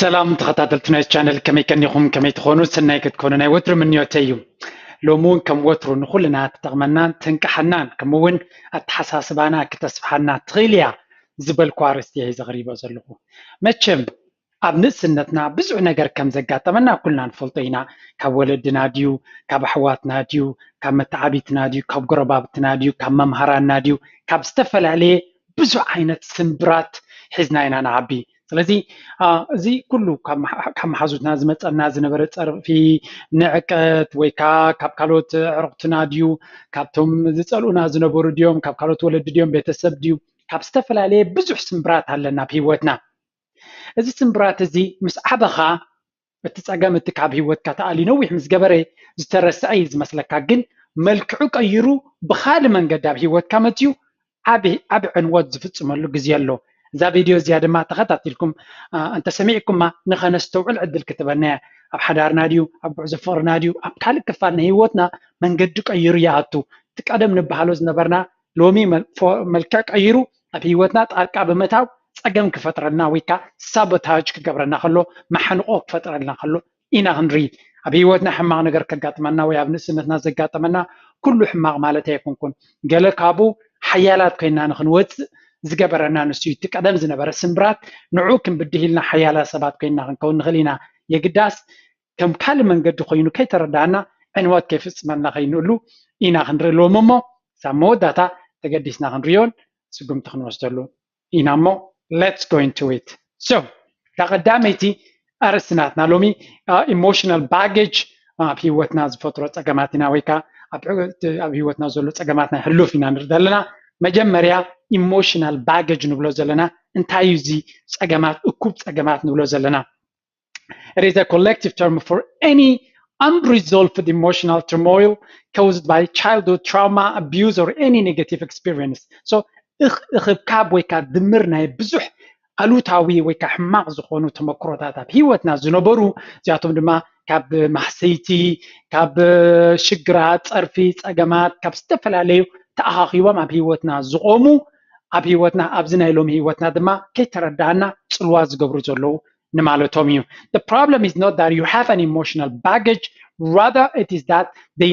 سلام تخطاتلتنا الشانل كمي كان يخم كمي تخونو سناي كتكونو ناي وتر من يوتيو لومون كم وترو نخلنا تتغمنان تنكحنان كمون التحساسبانا كتسفحنا تغيليا زبل كوارستي هي زغريبة زلقو ماتشم أبنس سنتنا بزع نجر كم زقاتمنا كلنا نفلطينا كولدنا ديو كبحواتنا ديو كمتعبيتنا ديو كبقربابتنا ديو كممهرنا ديو كبستفل عليه بزع عينة سنبرات حزناينا نعبي ስለዚህ እዚ ኩሉ ካብ መሓዙትና ዝመፀና ዝነበረ ፀርፊ ንዕቀት ወይ ካብ ካልኦት ዕሩቅትና ድዩ ካብቶም ዝፀልኡና ዝነበሩ ድዮም ካብ ካልኦት ወለዲ ድዮም ቤተሰብ ድዩ ካብ ዝተፈላለየ ብዙሕ ስምብራት ኣለና ብሂወትና እዚ ስምብራት እዚ ምስ ዓበኻ እቲ ፀገም እቲ ካብ ሂወትካ ተኣሊ ነዊሕ ምስ ገበረ ዝተረስዐ እዩ ዝመስለካ ግን መልክዑ ቀይሩ ብካልእ መንገዲ ኣብ ሂወትካ መፅዩ ዓብ ዕንወት ዝፍፅመሉ ግዜ ኣሎ እዛ ቪድዮ እዚኣ ድማ ተኸታቲልኩም እንተ ሰሚዕኩማ ንኸነስተውዕል ዕድል ክትበና ኣብ ሓዳርና ድዩ ኣብ ጉዕዞ ፍቅርና ድዩ ኣብ ካልእ ክፋል ንሂወትና መንገዲ ቀይሩ ይኣቱ እቲ ቀደም ንበሃሎ ዝነበርና ሎሚ መልክዕ ቀይሩ ኣብ ሂወትና ጣልቃ ብምእታው ፀገም ክፈጥረልና ወይ ከዓ ሳቦታጅ ክገብረና ከሎ ማሕንቆ ክፈጥረልና ከሎ ኢና ክንርኢ ኣብ ሂወትና ሕማቅ ነገር ከጋጥመና ወይ ኣብ ንእስነትና ዘጋጥመና ኩሉ ሕማቅ ማለት ኣይኮንኩን ገለ ካብኡ ሓያላት ኮይና ንክንወፅእ ዝገበረና ንስዩ እቲ ቀደም ዝነበረ ስምብራት ንዑ ክንብድሂልና ሓያላ ሰባት ኮይና ክንከውን ንኽእል ኢና የግዳስ ከም ካልእ መንገዲ ኮይኑ ከይተረዳእና ዕንወት ከይፍፅመልና ከይንእሉ ኢና ክንርኢ ሎም እሞ ሳብ መወዳእታ ተገዲስና ክንሪዮን ስጉምቲ ክንወስደሉ ኢና እሞ ሌትስ ጎ ኢንቱ ኢት ሶ ተቐዳመይቲ ኣርእስትናትና ሎሚ ኢሞሽናል ባጌጅ ኣብ ሂወትና ዝፈጥሮ ፀገማት ኢና ወይ ከዓ ኣብ ሂወትና ዘሎ ፀገማትና ሕሉፍ ኢና ንርኢ ዘለና መጀመርያ ኢሞሽናል ባጌጅ ንብሎ ዘለና እንታይ እዩ እዚ ፀገማት እኩብ ፀገማት ንብሎ ዘለና It is a collective term for any unresolved emotional turmoil caused by childhood trauma, abuse, or any negative experience. So, እኽብካብ ወይ ከዓ ድምር ናይ ብዙሕ ኣሉታዊ ወይ ከዓ ሕማቅ ዝኾኑ ተመክሮታት ኣብ ሂወትና ዝነበሩ እዚኣቶም ድማ ካብ ማሕሰይቲ ካብ ሽግራት ፀርፊ ፀገማት ካብ ዝተፈላለዩ ተኣኻኺቦም ኣብ ሂወትና ዝቆሙ ኣብ ሂወትና ኣብዚ ናይ ሎሚ ሂወትና ድማ ከይተረዳእና ፅልዋ ዝገብሩ ዘለዉ ንማለቶም እዩ The problem is not that you have an emotional baggage, rather it is that they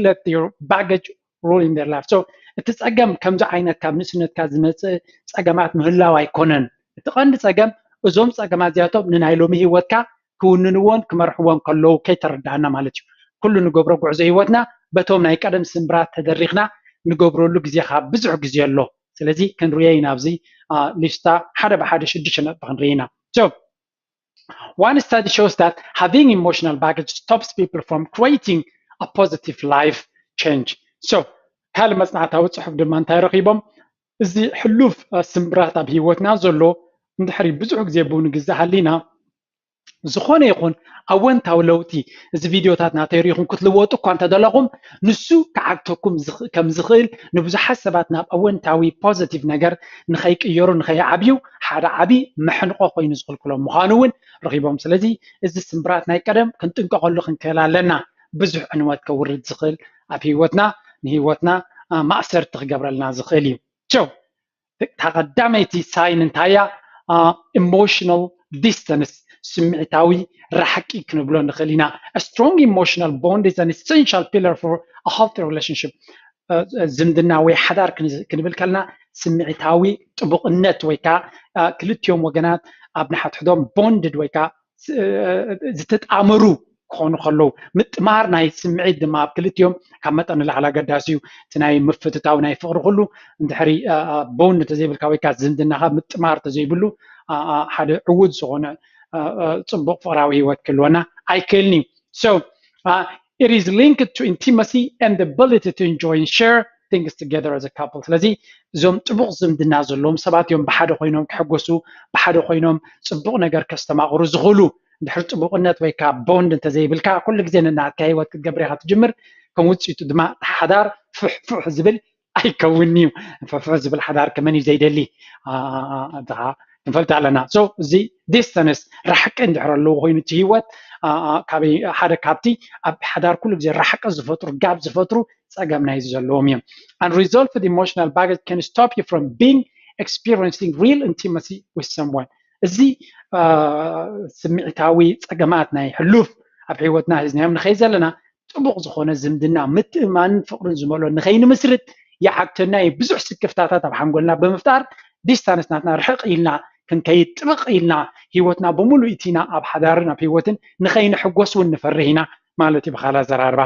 let your baggage rule in their life. So እቲ ፀገም ከምዚ ዓይነት ካብ ንእስነትካ ዝመፅእ ፀገማት ምህላው ኣይኮነን እቲ ቀንዲ ፀገም እዞም ፀገማት እዚኣቶም ንናይ ሎሚ ሂወትካ ክውንንዎን ክመርሕዎን ከለዉ ከይተረዳእና ማለት እዩ ኩሉ ንገብሮ ጉዕዞ ሂወትና በቶም ናይ ቀደም ስምብራት ተደሪኽና ንገብረሉ ግዜ ከዓ ብዙሕ ግዜ ኣሎ ስለዚ ክንሪኦ ኢና ኣብዚ ሊስታ ሓደ ብሓደ 6 ነጥቢ ክንርኢ ኢና So, one study shows that having emotional baggage stops people from creating a positive life change. So, ካልእ መፅናዕታዊ ፅሑፍ ድማ እንታይ ረኺቦም እዚ ሕሉፍ ስምብራት ኣብ ሂወትና ዘሎ እንድሕሪ ብዙሕ ግዜ ብውን ግዜ ሃሊና ዝኾነ ይኹን ኣወንታዊ ለውጢ እዚ ቪድዮታት ናተሪኢኹም ክትልወጡ እኳ እንተደለኹም ንሱ ክዓግተኩም ከም ዝኽእል ንብዙሓት ሰባት ናብ ኣወንታዊ ፖዚቲቭ ነገር ንኸይቅየሩ ንኸይዓብዩ ሓደ ዓብይ መሕንቆ ኮይኑ ዝኽልክሎም ምዃኑ እውን ረኺቦም ስለዚ እዚ ስምብራት ናይ ቀደም ክንጥንቀቐሉ ክንክእል ኣለና ብዙሕ ዕንወት ከውርድ ዝኽእል ኣብ ሂወትና ንሂወትና ማእሰርቲ ክገብረልና ዝኽእል እዩ ተቐዳመይቲ ሳይን እንታይ እያ ኢሞሽናል ዲስተንስ ስምዒታዊ ራሕቂ ክንብሎ ንኽእል ኢና A strong emotional bond is an essential pillar for a healthy relationship. ዝምድና ወይ ሓዳር ክንብል ከለና ስምዒታዊ ጥቡቕነት ወይ ከዓ ክልቲኦም ወገናት ኣብ ንሓትሕዶም ቦንድድ ወይ ከዓ ዝተጣመሩ ክኾኑ ከለዉ ምጥማር ናይ ስምዒት ድማ ኣብ ክልቲኦም ካብ መጠን ንላዕሊ ኣገዳሲ እዩ እቲ ናይ ምፍትታዊ ናይ ፍቅሪ ኩሉ እንድሕሪ ቦንድ ተዘይብልካ ወይ ከዓ ዝምድናኻ ምጥማር ተዘይብሉ ሓደ ዕውድ ዝኾነ ፅቡቅ ፍቅራዊ ሂወት ክህልወና ኣይክእልኒ እዩ So, it is linked to intimacy and the ability to enjoy and share things together as a couple. ስለዚ እዞም ፅቡቅ ዝምድና ዘለዎም ሰባት እዮም ብሓደ ኮይኖም ክሕገሱ ብሓደ ኮይኖም ፅቡቅ ነገር ከስተማቕሩ ዝኽእሉ ድሕሪ ፅቡቅነት ወይ ከዓ ቦንድ እንተዘይብልካ ኩሉ ግዜ ንናትካ ሂወት ክትገብር ኢኻ ትጅምር ከም ውፅኢቱ ድማ ሓዳር ፍሕፍሕ ዝብል ኣይከውን እዩ ፍሕፍሕ ዝብል ሓዳር ከመን እዩ ዘይደሊ ንፈልጥ ኣለና So, እዚ ዲስተንስ ራሕቂ እንድሕር ኣለዎ ኮይኑ እቲ ሂወት ሓደ ካብቲ ኣብ ሓዳር ኩሉ ግዜ ራሕቂ ዝፈጥሩ ጋብ ዝፈጥሩ ፀገም ናይ ዘለዎም እዮም Unresolved emotional baggage can stop you from experiencing real intimacy with someone زي سمعتاوي ፀገማት ናይ ሕሉፍ ኣብ ህይወትና ሒዝናዮም ንኸይ ዘለና ፅቡቕ ዝኾነ ዝምድና ምትእማንን ፍቕርን ዝመልኦ ንኸይንምስርት ይሓግተና ብዙሕ ስክፍታታት ኣብ ሓንጎልና ብምፍጣር ዲስታንስ ናትና ርሕቕ ኢልና ክንከይድ ጥብቕ ኢልና ህይወትና ብምሉእ ኢቲና ኣብ ሓዳርን ኣብ ህይወትን ንኸይንሕጎስ እውን ንፈርህ ኢና ማለት እዩ ብኻልእ ኣዘራርባ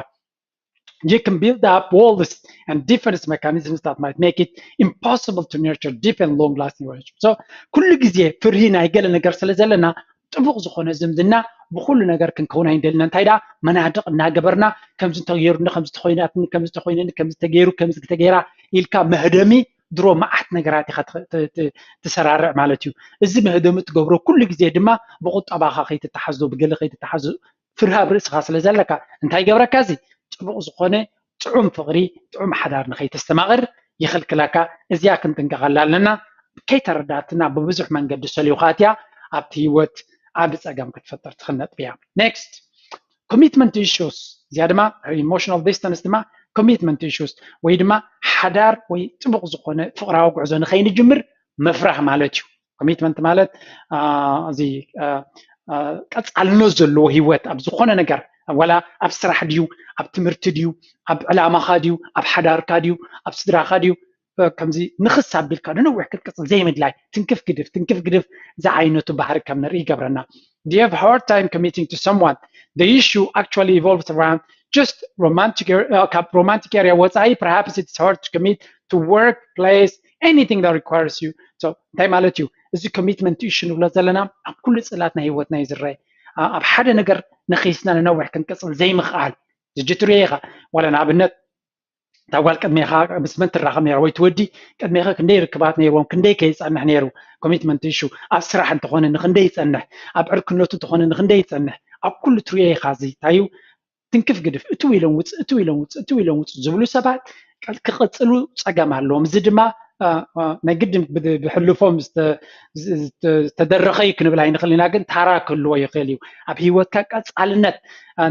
You can build up walls and defense mechanisms that might make it impossible to nurture deep and long-lasting relationships. So, كل ጊዜ ፍርሂ ናይ ገለ ነገር ስለ ዘለና ጥቡቕ ዝኾነ ዝምድና ብኩሉ ነገር ክንከውን ኣይንደልና እንታይ ዳ መናድቕ እናገበርና ከምዚ እንተገይሩኒ ከምዚ ተኾይናትኒ ከምዚ ተኾይነኒ ከምዚ ተገይሩ ከምዚ ተገይራ ኢልካ መህደሚ ድሮ መዓት ነገራት ኢኻ ትሰራርዕ ማለት እዩ እዚ መህደሚ ትገብሮ ኩሉ ግዜ ድማ ብቁጠባኻ ከይትተሓዞ ብገለ ከይትተሓዞ ፍርሃ ብርእስኻ ስለ ዘለካ እንታይ ገብረካ እዚ ፅቡቕ ዝኾነ ጥዑም ፍቕሪ ጥዑም ሓዳር ንኸይተስተማቕር ይኽልክለካ እዚኣ ክንጥንቀቐላ ኣለና ከይተረዳእትና ብብዙሕ መንገዲ ሰልዩኻ እትያ ኣብቲ ህይወት ዓብ ፀገም ክትፈጠር ትኽእል ነጥቢ እያ ኔክስት ኮሚትመንት ኢሹስ እዚኣ ድማ ኢሞሽናል ዲስታንስ ድማ ኮሚትመንት ኢሹስ ወይ ድማ ሓዳር ወይ ፅቡቕ ዝኾነ ፍቕራዊ ጉዕዞ ንኸይንጅምር መፍራህ ማለት እዩ ኮሚትመንት ማለት እዚ ቀፃልነት ዘለዎ ህይወት ኣብ ዝኾነ ነገር ወላ ኣብ ስራሕ ድዩ ኣብ ትምህርቲ ድዩ ኣብ ዕላማኻ ድዩ ኣብ ሓዳርካ ድዩ ኣብ ስድራኻ ድዩ ከምዚ ንኽስ ኣቢልካ ንነዊሕ ክትቅፅል ዘይምድላይ ትንክፍ ግድፍ ዝዓይነቱ ባህሪ ከም ንርኢ ይገብረና Do you have a hard time committing to someone? The issue actually evolves around just romantic area ወፃኢ perhaps it's hard to commit to work, place, anything that requires you. So እንታይ ማለት እዩ እዚ ኮሚትመንት ኢሹ ንብሎ ዘለና ኣብ ኩሉ ፅላትና ህይወትና እዩ ዝረአ ኣብ ሓደ ነገር ንኺስና ንነዊሕ ክንቅፅል ዘይምኽኣል ዝጅትርዮ ኢኻ ዋላ ንኣብነት ታጓል ቅድሜኻ ምስ መን ትራኸብ ነይራ ወይ ትወዲ ቅድሜኻ ክንደይ ርክባት ነይርዎም ክንደይ ከይፀንሕ ነይሩ ኮሚትመንት ኢሹ ኣብ ስራሕ እንተኾነ ንክንደይ ይፀንሕ ኣብ ዕርክነቱ እንተኾነ ንክንደይ ይፀንሕ ኣብ ኩሉ ትርዮ ኢኻ እዚ እንታዩ ትንክፍ ግድፍ እቱ ኢሎም ውፅ ዝብሉ ሰባት ክቕፅሉ ፀገም ኣለዎም እዚ ድማ ናይ ግድም ብሕልፎም ዝተደረኸ ክንብል ኣይንኽእል ኢና ግን ታራ ክህልዎ ይኽእል እዩ ኣብ ሂወትካ ቀፃልነት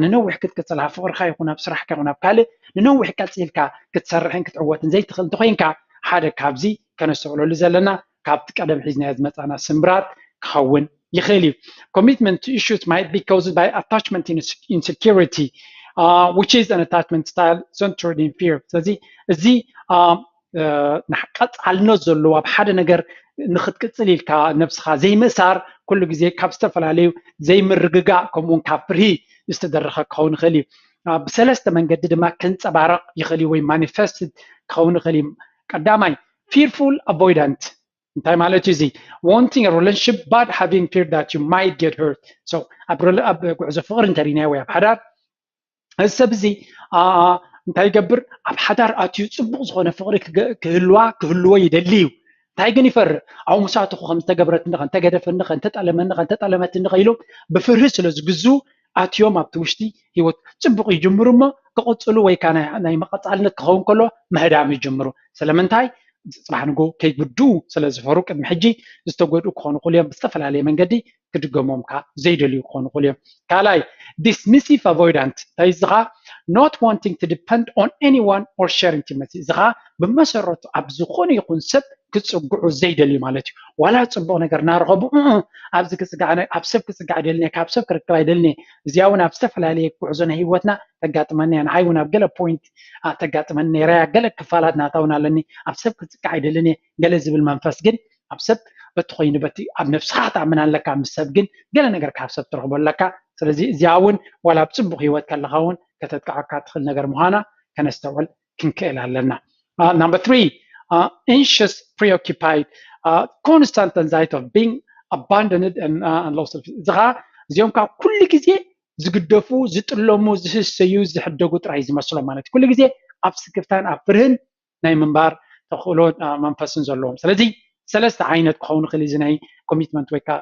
ንነዊሕ ክትቅፅል ኣብ ፍቕርካ ይኹን ኣብ ስራሕካ ይኹን ኣብ ካልእ ንነዊሕ ቀፂልካ ክትሰርሕን ክትዕወትን ዘይትኽእል እንተኮይንካ ሓደ ካብዚ ከነስተውዕለሉ ዘለና ካብቲ ቀደም ሒዝናዮ ዝመፃና ስምብራት ክኸውን ይኽእል እዩ commitment issues might be caused by attachment insecurity which is an attachment style centered in fear ስለዚ እዚ ቀፃልነት ዘለዎ ኣብ ሓደ ነገር ንኽትቅፅል ኢልካ ነብስኻ ዘይምእሳር ኩሉ ግዜ ካብ ዝተፈላለዩ ዘይምርግጋእ ከምኡውን ካብ ፍርሂ ዝተደረኸ ክኸውን ይኽእል እዩ ብሰለስተ መንገዲ ድማ ክንፀባረቕ ይኽእል እዩ ወይ ማኒፌስትድ ክኸውን ይኽእል እዩ ቀዳማይ fearful avoidant እንታይ ማለት እዩ እዚ wanting a relationship but having fear that you might get hurt so ኣብ ጉዕዞ ፍቕሪ እንተሪእናዮ ወይ ኣብ ሓዳር እዚ ሰብ እዚ እንታይ ይገብር ኣብ ሓዳር ኣትዩ ፅቡቕ ዝኾነ ፍቕሪ ክህልዎ ይደሊ እዩ እንታይ ግን ይፈርህ ኣብ ሙሳትኹ ከም ዝተገብረትኒ እንተገደፈኒ እንተጠለመኒ እንተጠለመትኒ ኢሎም ብፍርሂ ስለ ዝግዙ ኣትዮም ኣብቲ ውሽጢ ሂወት ፅቡቕ ይጅምሩ እሞ ክቕፅሉ ወይ ከዓ ናይ መቐፃልነት ክኸውን ከሎ ምህዳም ይጅምሩ ስለምንታይ ፅባሕ ንጎ ከይጉድኡ ስለ ዝፈሩ ቅድሚ ሕጂ ዝተጎድኡ ክኾኑ ይኽእሉ እዮም ብዝተፈላለየ መንገዲ ክድገሞምካ ዘይደልዩ ክኾኑ ይኽእሉ እዮም ካልኣይ dismissive avoidant እንታይ እዚ ከዓ not wanting to depend on anyone or share intimacy እዚ ከዓ ብመሰረቱ ኣብ ዝኾነ ይኹን ሰብ ክፅጉዑ ዘይደልዩ ማለት እዩ ዋላ ፅቡቕ ነገር እናረኸቡ ኣብዚ ክፅጋዕ ኣብ ሰብ ክፅጋዕ ደልኒ ካብ ሰብ ክርክብ ኣይደልኒ እዚኣ እውን ኣብ ዝተፈላለየ ጉዕዞ ናይ ሂወትና ተጋጥመኒ እያ ንዓይ እውን ኣብ ገለ ፖይንት ተጋጥመኒ ነይራ እያ ገለ ክፋላት ናታውን ኣለኒ ኣብ ሰብ ክፅጋዕ ኣይደልኒ ገለ ዝብል መንፈስ ግን ኣብ ሰብ በቲ ኮይኑ በቲ ኣብ ነፍስኻ ተኣምን ኣለካ ምስ ሰብ ግን ገለ ነገር ካብ ሰብ ትረኽቦ ኣለካ ስለዚ እዚኣ እውን ዋላ ኣብ ፅቡቕ ሂወት ከለኻ እውን ከተጥቃዓካ ትኽእል ነገር ምዃና ከነስተውዕል ክንክእል ኣለና number 3 anxious preoccupied constant anxiety of being abandoned and lost of እዚኻ እዚኦም ካብ ኩሉ ግዜ ዝግደፉ ዝጥለሙ ዝህሰዩ ዝሕደጉ ጥራይ ዝመስሎም ማለት ኩሉ ግዜ ኣብ ስክፍታን ኣብ ፍርህን ናይ ምንባር ተኽእሎ መንፈስን ዘለዎም ስለዚ ሰለስተ ዓይነት ክኸውን ይኽእል እዚ ናይ ኮሚትመንት ወይ ከዓ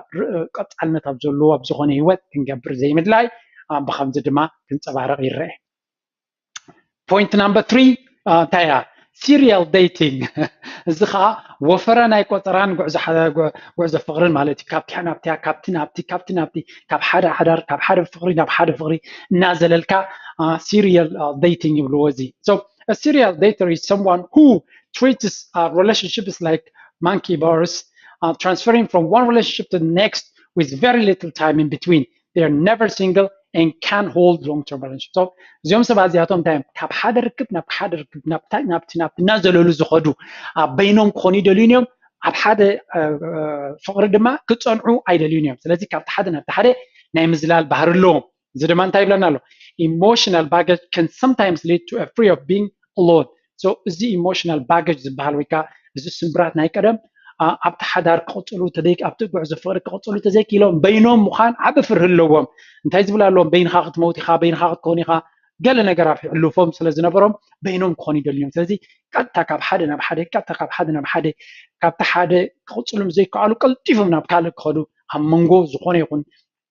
ቀፃልነት ኣብ ዘለዎ ኣብ ዝኾነ ሂወት ክንገብር ዘይምድላይ ብከምዚ ድማ ክንፀባረቕ ይረአ ፖይንት ናምበር 3 እንታይ እያ serial dating እዚ ከዓ ወፈረ ናይ ቆጠራን ጉዕዞ ፍቕርን ማለት እዩ ካብቲ ናብቲ ካብቲ ናብቲ ካብ ሓደ ሓዳር ካብ ሓደ ፍቕሪ ናብ ሓደ ፍቕሪ እናዘለልካ serial dating ይብልዎ እዚ so a serial dater is someone who treats relationships like monkey bars transferring from one relationship to the next with very little time in between. They are never single and can hold long-term relationship. So እዚኦም ሰባት እዚኣቶም እንታይ ካብ ሓደ ርክብ ናብ ሓደ ርክብ ናብቲ እናዘለሉ ዝኸዱ በይኖም ክኾኑ ይደልዩን እዮም ኣብ ሓደ ፍቅሪ ድማ ክፀንዑ ኣይደልዩን እዮም ስለዚ ካብቲ ሓደ ናብቲ ሓደ ናይ ምዝላል ባህሪ ኣለዎም እዚ ድማ እንታይ ይብለና ኣሎ emotional baggage can sometimes lead to a fear of being alone. So እዚ emotional baggage ዝበሃል ወይ ከዓ እዚ ስምብራት ናይ ቀደም ኣብቲ ሓዳር ክቕፅሉ ተደይቅ ኣብቲ ጉዕዞ ፍቅሪ ክቕፅሉ ተዘይኪሎም በይኖም ምዃን ዓብ ፍርህ ኣለዎም እንታይ ዝብላ ኣለዎም በይንኻ ክትመውት ኢኻ በይንኻ ክትኮን ኢኻ ገለ ነገራት ይሕልፎም ስለ ዝነበሮም በይኖም ክኾኑ ይደልዮም ስለዚ ቀጥታ ካብ ሓደ ናብ ሓደ ቀጥታ ካብ ሓደ ናብ ሓደ ካብቲ ሓደ ክቕፅሎም ዘይከኣሉ ቀልጢፎም ናብ ካልእ ክኸዱ ኣብ መንጎ ዝኾነ ይኹን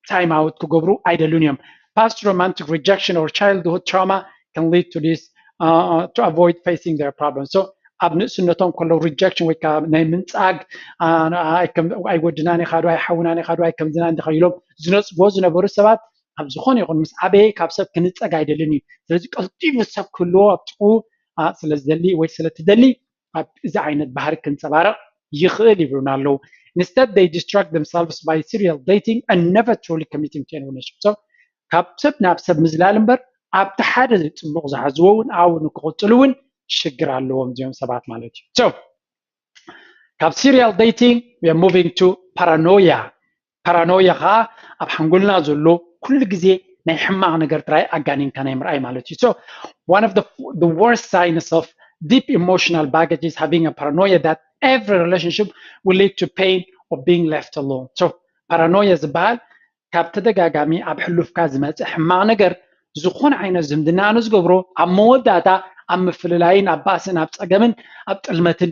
time out ክገብሩ ኣይደልዩን እዮም past romantic rejection or childhood trauma can lead to this to avoid facing their problems. So ኣብ ንእስነቶም ከለው rejection ወይ ከዓ ናይ ምንፃግ ኣይወድናን ኢኻ ዶ ኣይሓውናን ኢኻ ዶ ኣይከምዝና እንድኸኢሎም ዝነፅጎ ዝነበሩ ሰባት ኣብ ዝኾነ ይኹን ምስ ዓበየ ካብ ሰብ ክንፀግ ኣይደልን እዩ ስለዚ ቀልጢፉ ሰብ ክህልዎ ኣብ ጥቑ ስለ ዝደሊ ወይ ስለትደሊ ኣብ እዚ ዓይነት ባህሪ ክንፀባረቕ ይኽእል ይብሉና ኣለዉ Instead, they distract themselves by serial dating and never truly committing to any relationship. So ካብ ሰብ ናብ ሰብ ምዝላል እምበር ኣብቲ ሓደ ፅቡቕ ዝሓዝዎ እውን ኣብኡ ንክቕፅሉ እውን ሽግር ኣለዎም እዚኦም ሰባት ማለት እዩ so ካብ serial dating we are moving to paranoia ከዓ ኣብ ሓንጎልና ዘሎ ኩሉ ግዜ ናይ ሕማቕ ነገር ጥራይ ኣጋኒንካ ናይ ምርኣይ ማለት እዩ so one of the worst signs of deep emotional baggage is having a paranoia that every relationship will lead to pain or being left alone so paranoia ዝበሃል ካብ ተደጋጋሚ ኣብ ሕሉፍካ ዝመፅእ ሕማቕ ነገር ዝኾነ ዓይነት ዝምድና ንዝገብሮ ኣብ መወዳእታ ኣብ ምፍልላይን ኣብ ባእስን ኣብ ፀገምን ኣብ ጥልመትን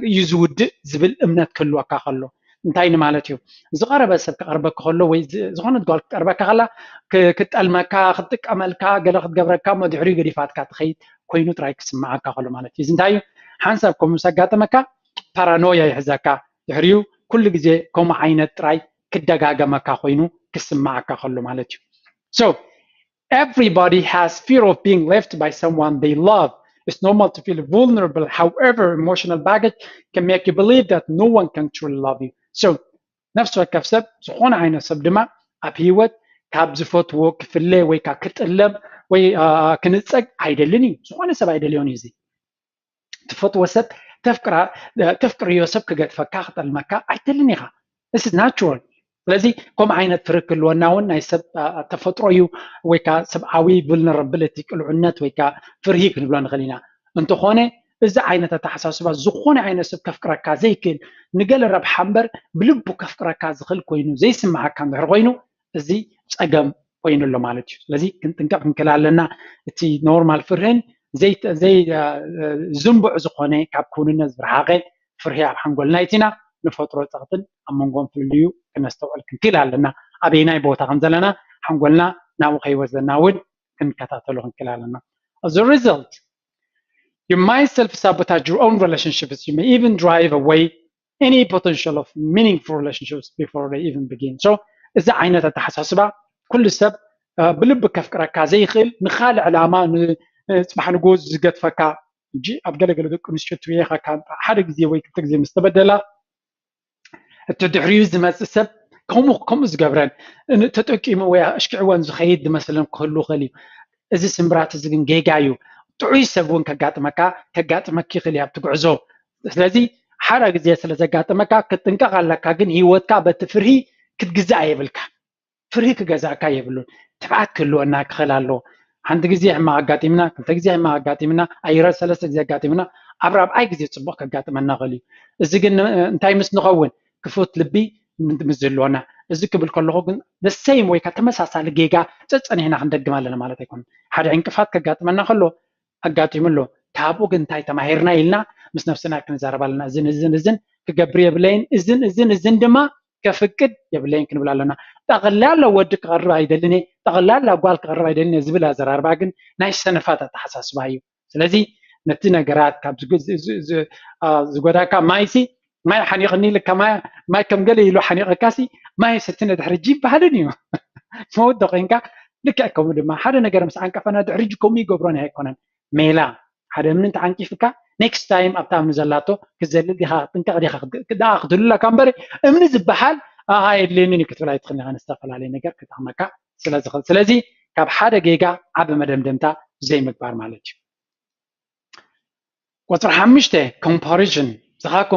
እዩ ዝውድእ ዝብል እምነት ክህልወካ ከሎ እንታይ ማለት እዩ ዝቐረበ ሰብ ክቐርበካ ከሎ ወይ ዝኾነ ጓል ክቀርበካ ከላ ክጠልመካ ክትጥቀመልካ ገለ ክትገብረካ መድሕሪኡ ገዲፋትካ ትኸይድ ኮይኑ ጥራይ ክስማዓካ ከሎ ማለት እዩ እዚ እንታይ እዩ ሓንሳብ ከምኡ ዘጋጠመካ ፓራኖያ ይሕዘካ ድሕሪኡ ኩሉ ግዜ ከምኡ ዓይነት ጥራይ ክደጋገመካ ኮይኑ ክስማዓካ ከሎ ማለት እዩ so everybody has fear of being left by someone they love it's normal to feel vulnerable however emotional baggage can make you believe that no one can truly love you so نفس وكف سب ዝኾነ ዓይነት ሰብ ድማ ኣብ ህይወት ካብ ዝፈትዎ ክፍለ ወይ ከዓ ክጥለም ወይ ክንፀግ ኣይደልን እዩ ዝኾነ ሰብ ኣይደልዮን እዩ እዚ ትፈትዎ ሰብ ተፍቅርዮ ሰብ ክገድፈካ ክጠልመካ ኣይደልን ኢኻ this is natural ስለዚ ከም ዓይነት ፍርህ ክህልወና እውን ናይ ሰብ ተፈጥሮ እዩ ወይ ከዓ ሰብኣዊ vulnerability ቅልዑነት ወይ ከዓ ፍርሂ ክንብሎ ንኽእል ኢና እንተኾነ እዚ ዓይነት ኣተሓሳስባ ዝኾነ ዓይነት ሰብ ከፍቅረካ ዘይክእል ንገለ ረብሓ እምበር ብልቡ ከፍቅረካ ዝኽእል ኮይኑ ዘይስማዓካ እንድሕር ኮይኑ እዚ ፀገም ኮይኑ ኣሎ ማለት እዩ ስለዚ ክንጥንቀቕ ክንክእል ኣለና እቲ ኖርማል ፍርህን ዘይ ዝንቡዕ ዝኾነ ካብ ክውንነት ዝረሓቐ ፍርሂ ኣብ ሓንጎልና ይቲና ንፈጥሮ ፀቕጥን ኣብ መንጎም ፍልልዩ ክነስተውዕል ክንክእል ኣለና ኣበየናይ ቦታ ከም ዘለና ሓንጎልና ናብኡ ከይወስደና እውን ክንከታተሎ ክንክእል ኣለና as a result you might self-sabotage your own relationships you may even drive away any potential of meaningful relationships before they even begin so እዚ ዓይነት ኣተሓሳስባ ኩሉ ሰብ ብልቢ ከፍቅረካ ዘይኽእል ንኻልእ ዕላማ ንፅባሕ ንጎዝ ዝገድፈካ እንጂ ኣብ ገለገለ ደቂ ኣንስትዮ ትሪኢኻ ሓደ ግዜ ወይ ክልተ ግዜ ምስ ተበደላ እቲ ድሕሪኡ ዝመፅእ ሰብ ከምኡ ዝገብረን ተጠቂሙ ወይ ኣሽኪዕወን ዝኸይድ ዝመስለን ክህሉ ክእል እዩ እዚ ስምብራት እዚ ግን ጌጋ እዩ ጥዑይ ሰብ እውን ከጋጥመካ ይኽእል እዩ ኣብቲ ጉዕዞ ስለዚ ሓደ ግዜ ስለ ዘጋጥመካ ክትጥንቀቕ ኣለካ ግን ሂወትካ በቲ ፍርሂ ክትግዛእ የብልካ ፍርሂ ክገዛእካ የብሉን ትብዓት ክህልወና ክኽእል ኣሎ ሓንቲ ግዜ ሕማቕ ኣጋጢምና ክልተ ግዜ ሕማቕ ኣጋጢምና ኣይረ ሰለስተ ግዜ ኣጋጢምና ኣብ ራብዓይ ግዜ ፅቡቕ ከጋጥመና ክእል እዩ እዚ ግን እንታይ ምስ ንኸውን ክፉት ልቢ ምስ ዘለዎና እዚ ክብል ከለኹ ግን the same ወይ ከዓ ተመሳሳሊ ጌጋ ፀፀኒሕና ክንደግም ኣለና ማለት ኣይኮነን ሓደ ዕንቅፋት ከጋጥመና ከሎ ኣጋጢሙ ኣሎ ካብኡ ግን እንታይ ተማሂርና ኢልና ምስ ነፍስና ክንዛረብ ኣለና እዝን ክገብር የብለይን እዝን ድማ ከፍቅድ የብለይን ክንብል ኣለና ጠቕላላ ወዲ ክቐርብ ኣይደልን ጠቕላላ ጓል ክቐርብ ኣይደልን ዝብል ኣዘራርባ ግን ናይ ሰነፋት ኣተሓሳስባ እዩ ስለዚ ነቲ ነገራት ካብ ዝጎዳካ ማይሲ ማይ ሓኒቕኒ ኢልካ ማይ ከም ገለ ኢሉ ሓኒቐካሲ ማይ ሰትነ ድሕሪ ጂ ይበሃልን እዩ መወዲ ኮንካ ልክዕ ከምኡ ድማ ሓደ ነገር ምስ ዓንቀፈና ድሕሪ ጂ ከምኡ ይገብሮን ኣይኮነን ሜላ ሓደ እምኒ እንተዓንቂፍካ next time أبتام نزلاتو كزلل ديها تنكق ديها كدا أخذ لك أمبري أمن زبحال هاي اللي نيني كتبلا يدخلني عن استقل عليه نجار كتحمكا سلازي كاب حدا جيجا عب مدمدمتا زي مكبار مالتي وتر حمشته comparison زها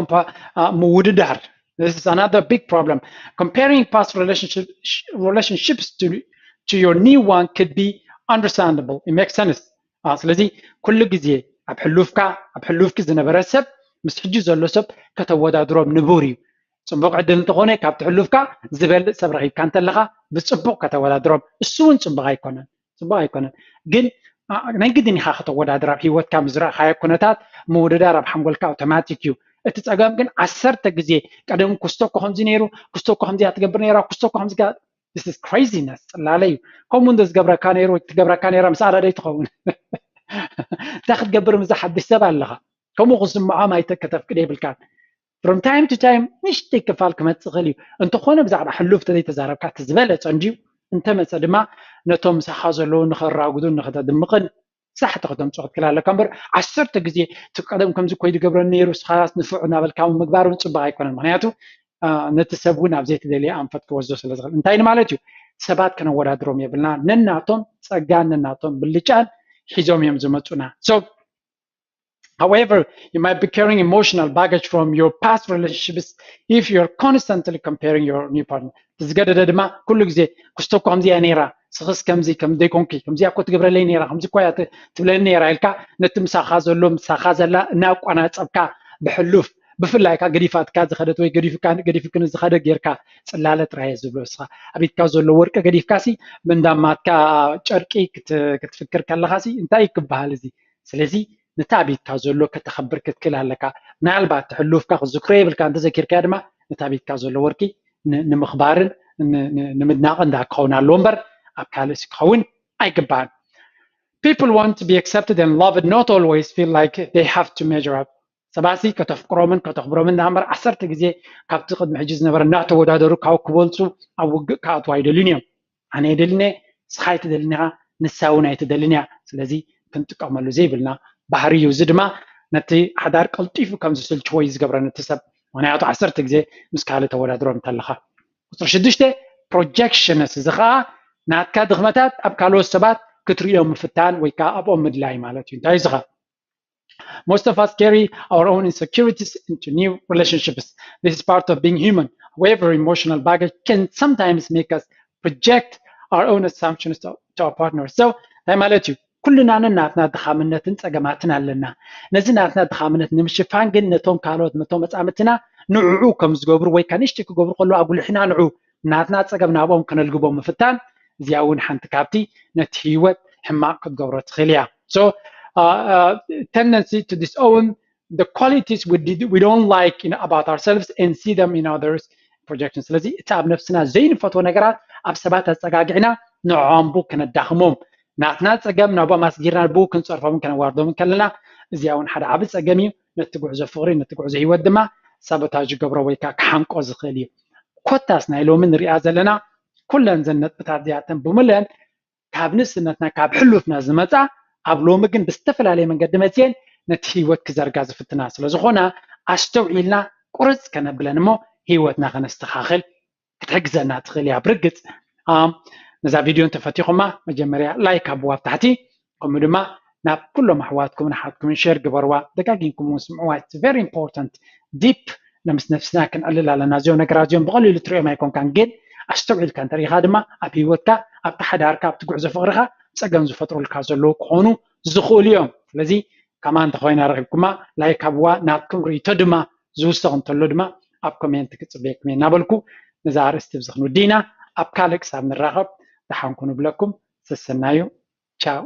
موددار. This is another big problem. Comparing past relationships to your new one could be understandable. It makes sense. ስለዚህ ኩሉ ግዜ ኣብ ሕሉፍካ ዝነበረ ሰብ ምስ ሕጂ ዘሎ ሰብ ከተወዳድሮም ንቡር እዩ ፅቡቅ ዕድል እንተኾነ ካብቲ ሕሉፍካ ዝበልፅ ሰብ ረኺብካ እንተለኻ ብፅቡቅ ከተወዳድሮም እሱ እውን ፅቡቅ ኣይኮነን ግን ናይ ግድን ኢኻ ከተወዳድር ኣብ ሂወትካ ምዝረእኻዮ ኩነታት ምውድዳር ኣብ ሓንጎልካ ኣውቶማቲክ እዩ እቲ ፀገም ግን 10 ግዜ ቀደም ኩስተኮ ከምዚ ነይሩ ኩስተኮ ከምዚ ትገብር ነይራ ኩስተኮ ከምዚ This is craziness. ላለዩ ከምኡ እንደዝገብረካ ነይሩ ትገብረካ ነይራ ምስ ኣራዳይ ትኸውን تاخذ قبر مزح حدش سبع لها كم غصن معاه ما يتكتف كده بالكان from time to time مش تكفالك ما تغلي انت خونا بزعب حلوف تدي تزارب كات زبالة تنجيو انت مثلا ما نتوم سحازلون نخراقدون نخدا دمقن صح تقدم تقعد كلا لكمبر 10 جزء تقدم كم زي كويد قبر النيروس خلاص نفعنا بالكام مقبار ونصبع يكون معناته نتسبون عبزيت دلي أنفت كوزو سلزغل انتين مالتيو سبات كانوا ورا دروم يبلنا نناتهم صقان نناتهم باللجان حيزوم يمزمتونا. So, however, you might be carrying emotional baggage from your past relationships if you're constantly comparing your new partner. تزقد دما كل جزء كستوكو همزي أنيرا سخس كمزي كم ديكونكي كمزي أكو تقبل لي نيرا كمزي كويات تبلي نيرا إلكا نتم ساخازلهم ساخازلا ناقو أنا أتسبكا بحلوف بفلاي كا قريفات كا زخدت وي قريف كن زخدت غيركا صلاله تراي زبلوسا ابيت كا زلو ورقه قريف كاسي بندامات كا ጨርቂ ክትፍክር ከለኻሲ እንታይ ይክባሃል እዚ ስለዚ ነታቢት ካ ዘሎ ከተخبر ክትክል ኣለካ ናልባት ሕሉፍካ ዝክሬ ብልካ እንተ ዘኪርካ ድማ ነታቢት ካ ዘሎ ወርቂ ንምኽባርን ንምድናቕን ዳክኸውን ኣሎ እምበር ኣብ ካልእ ክኸውን ኣይግባን. People want to be accepted and loved, not always feel like they have to measure up. سباسي كتفكروا كتخبروا نعمر 10 جزء كابت قد محجز نبر نعت ودادرو كاو كبولتو أو كاتو هيدلينيا أنا هيدليني سخايت دلينها نساونا يتدلينيا سلزي كنت كعملو زي بلنا بحري وزدما نتي حدار قلتيفو كم زسل شويز قبر نتسب وانا يعطو 10 جزء مسكالة ودادرو متلخا وترشدشته projections زخا نعتكا دغمتات أبكالو السبات كتريهم مفتان ويكا أبو مدلاي مالتين تاي زخا. Most of us carry our own insecurities into new relationships. This is part of being human. However, emotional baggage can sometimes make us project our own assumptions to our partner. So, I'm let you. كلنا ناتنا دخامنة تجمعتنا لنا. نزلنا دخامنة نمشفان جن نتوم كارود نتوم أمتنا نوعو كم زجبر ويكانيشتك جبر قلوا أقول إحنا نوعو ناتنا تجمعنا بهم كنا الجبوم مفتان زياون حنت كابتي نتهيوت حماق جبرت خليا. So, tendency to disown the qualities we don't like about ourselves and see them in others projections. ስለዚህ እቲ ኣብ ነፍስና ዘይንፈትዎ ነገራት ኣብ ሰባት ኣፀጋጊዕና ንዖም ቡ ከነዳኽሞም ናትና ፀገም ናብኦም ኣስጊርና ቡ ክንፀርፎም ከነዋርዶም ከለና እዚኣ እውን ሓደ ዓብ ፀገም እዩ ነቲ ጉዕዞ ፍቕሪ ነቲ ጉዕዞ ሂወት ድማ ሳቦታጅ ገብሮ ወይ ከዓ ክሓንቆ ዝኽእል እዩ ኮታስ ናይ ሎሚ ንሪኣ ዘለና ኩለን ዘነጥብታት እዚኣተን ብምለን ካብ ንእስነትና ካብ ሕሉፍና ዝመፃ ኣብ ሎሚ ግን ብዝተፈላለየ መንገዲ መፅየን ነቲ ሂወት ክዘርጋ ዝፍትና ስለ ዝኾነ ኣስተውዒልና ቁርፅ ከነብለን እሞ ሂወትና ከነስተኻኽል ክትሕግዘና ትኽእል እያ ብርግፅ ነዛ ቪድዮ እንተፈቲኹማ መጀመርያ ላይክ ኣብዋ ኣብ ታሕቲ ከምኡ ድማ ናብ ኩሎም ኣሕዋትኩም ንሓትኩምን ሼር ግበርዋ ደጋጊምኩም እውን ስምዕዋ ኢትስ ቨሪ ኢምፖርታንት ዲፕ ነምስ ነፍስና ክንዕልል ኣለና እዚኦም ነገራት እዚኦም ብቐሊሉ ትሪኦም ኣይኮንካን ግን ኣስተውዒልካ እንተሪኢኻ ድማ ኣብ ሂወትካ ኣብቲ ሓዳርካ ኣብቲ ጉዕዞ ፍቕርኻ ፀገም ዝፈጥሩልካ ዘለዉ ክኾኑ ዝኽእሉ እዮም ስለዚ ከማ እንተኮይና ረኺብኩማ ላይክ ኣብዋ ናትኩም ርእቶ ድማ ዝውስኽ እንተሎ ድማ ኣብ ኮሜንት ክፅበየኩም እየ እናበልኩ ነዛ ኣርእስቲ ብዚ ክንውዲና ኣብ ካልእ ክሳብ ንራኸብ ድሓን ኩኑ ብለኩም ስሰናዩ ቻው